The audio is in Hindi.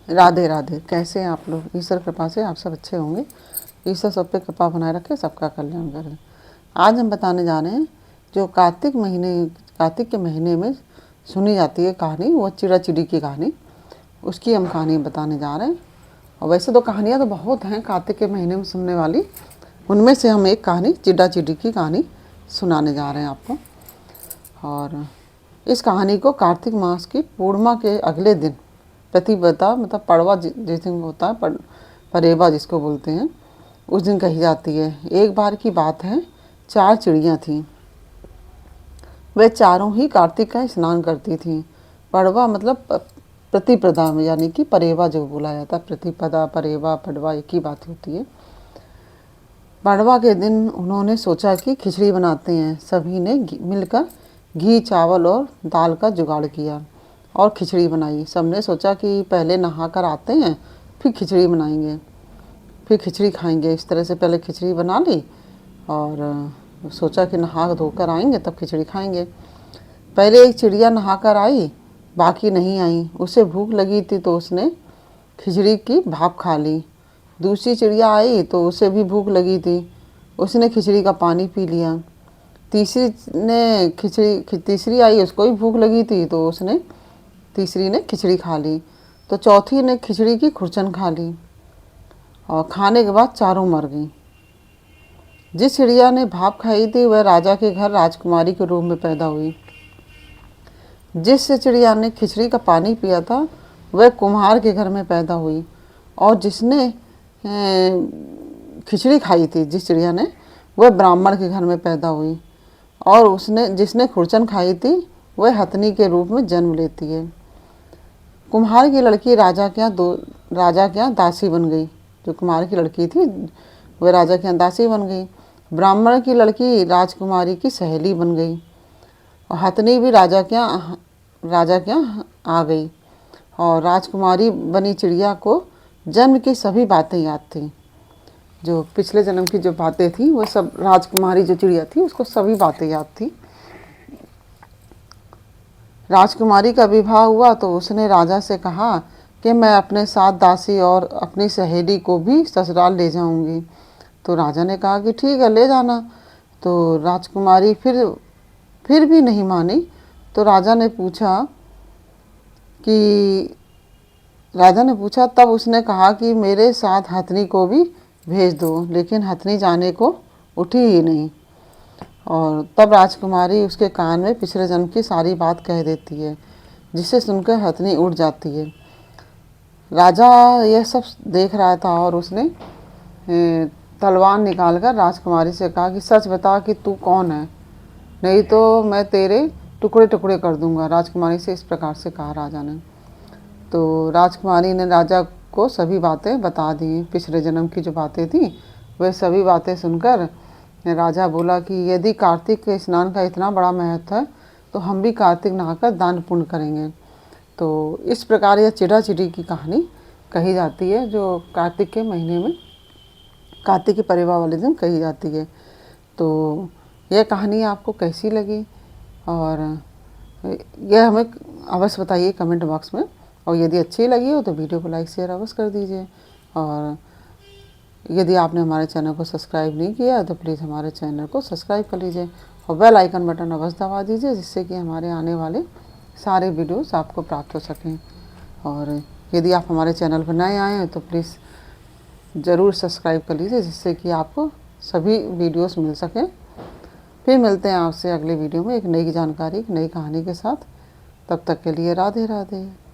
राधे राधे। कैसे हैं आप लोग? ईश्वर कृपा से आप सब अच्छे होंगे। ईश्वर सब पे कृपा बनाए रखे, सबका कल्याण करे। आज हम बताने जा रहे हैं जो कार्तिक के महीने में सुनी जाती है कहानी, वो चिड़ा चिड़ी की कहानी, उसकी हम कहानी बताने जा रहे हैं। और वैसे तो कहानियाँ तो बहुत हैं कार्तिक के महीने में सुनने वाली, उनमें से हम एक कहानी चिड़ा चिड़ी की कहानी सुनाने जा रहे हैं आपको। और इस कहानी को कार्तिक मास की पूर्णिमा के अगले दिन, प्रतिपदा मतलब पड़वा जिस दिन होता है, परेवा जिसको बोलते हैं, उस दिन कही जाती है। एक बार की बात है, 4 चिड़ियाँ थीं। वे चारों ही कार्तिक का स्नान करती थीं। पड़वा मतलब प्रतिपदा में, यानी कि परेवा जो बोला जाता है, प्रतिपदा परेवा पड़वा एक ही बात होती है। पड़वा के दिन उन्होंने सोचा कि खिचड़ी बनाते हैं। सभी ने मिलकर घी चावल और दाल का जुगाड़ किया और खिचड़ी बनाई। सबने सोचा कि पहले नहा कर आते हैं, फिर खिचड़ी बनाएंगे, फिर खिचड़ी खाएंगे। इस तरह से पहले खिचड़ी बना ली और सोचा कि नहा धोकर आएंगे तब खिचड़ी खाएंगे। पहले एक चिड़िया नहा कर आई, बाकी नहीं आई। उसे भूख लगी थी तो उसने खिचड़ी की भाप खा ली। दूसरी चिड़िया आई तो उसे भी भूख लगी थी, उसने खिचड़ी का पानी पी लिया। तीसरी आई, उसको भी भूख लगी थी तो तीसरी ने खिचड़ी खा ली। तो चौथी ने खिचड़ी की खुरचन खा ली और खाने के बाद चारों मर गईं। जिस चिड़िया ने भाप खाई थी वह राजा के घर राजकुमारी के रूप में पैदा हुई। जिस चिड़िया ने खिचड़ी का पानी पिया था वह कुम्हार के घर में पैदा हुई। और जिसने खिचड़ी खाई थी, जिस चिड़िया ने, वह ब्राह्मण के घर में पैदा हुई। और जिसने खुरचन खाई थी वह हथनी के रूप में जन्म लेती है। कुम्हार की लड़की राजा के यहाँ दासी बन गई। जो कुम्हार की लड़की थी वह राजा के यहाँ दासी बन गई। ब्राह्मण की लड़की राजकुमारी की सहेली बन गई और हथनी भी राजा के यहाँ आ गई। और राजकुमारी बनी चिड़िया को जन्म की सभी बातें याद थी। जो पिछले जन्म की जो बातें थी वो सब, राजकुमारी जो चिड़िया थी उसको सभी बातें याद थी। राजकुमारी का विवाह हुआ तो उसने राजा से कहा कि मैं अपने साथ दासी और अपनी सहेली को भी ससुराल ले जाऊंगी। तो राजा ने कहा कि ठीक है, ले जाना। तो राजकुमारी फिर भी नहीं मानी। तो राजा ने पूछा तब उसने कहा कि मेरे साथ हथनी को भी भेज दो। लेकिन हथनी जाने को उठी ही नहीं। और तब राजकुमारी उसके कान में पिछले जन्म की सारी बात कह देती है, जिसे सुनकर हथनी उड़ जाती है। राजा यह सब देख रहा था और उसने तलवार निकालकर राजकुमारी से कहा कि सच बता कि तू कौन है, नहीं तो मैं तेरे टुकड़े टुकड़े कर दूंगा। राजकुमारी से इस प्रकार से कहा राजा ने। तो राजकुमारी ने राजा को सभी बातें बता दी। पिछले जन्म की जो बातें थी वह सभी बातें सुनकर राजा बोला कि यदि कार्तिक के स्नान का इतना बड़ा महत्व है तो हम भी कार्तिक नहाकर दान पुण्य करेंगे। तो इस प्रकार यह चिड़ा चिड़ी की कहानी कही जाती है, जो कार्तिक के महीने में, कार्तिक के परेवा वाले दिन कही जाती है। तो यह कहानी आपको कैसी लगी और यह हमें अवश्य बताइए कमेंट बॉक्स में। और यदि अच्छी लगी हो तो वीडियो को लाइक शेयर अवश्य कर दीजिए। और यदि आपने हमारे चैनल को सब्सक्राइब नहीं किया तो प्लीज़ हमारे चैनल को सब्सक्राइब कर लीजिए और बेल आइकन बटन अवश्य दबा दीजिए, जिससे कि हमारे आने वाले सारे वीडियोस आपको प्राप्त हो सकें। और यदि आप हमारे चैनल पर नए आए हैं तो प्लीज़ ज़रूर सब्सक्राइब कर लीजिए, जिससे कि आपको सभी वीडियोस मिल सकें। फिर मिलते हैं आपसे अगले वीडियो में एक नई जानकारी, एक नई कहानी के साथ। तब तक के लिए राधे राधे।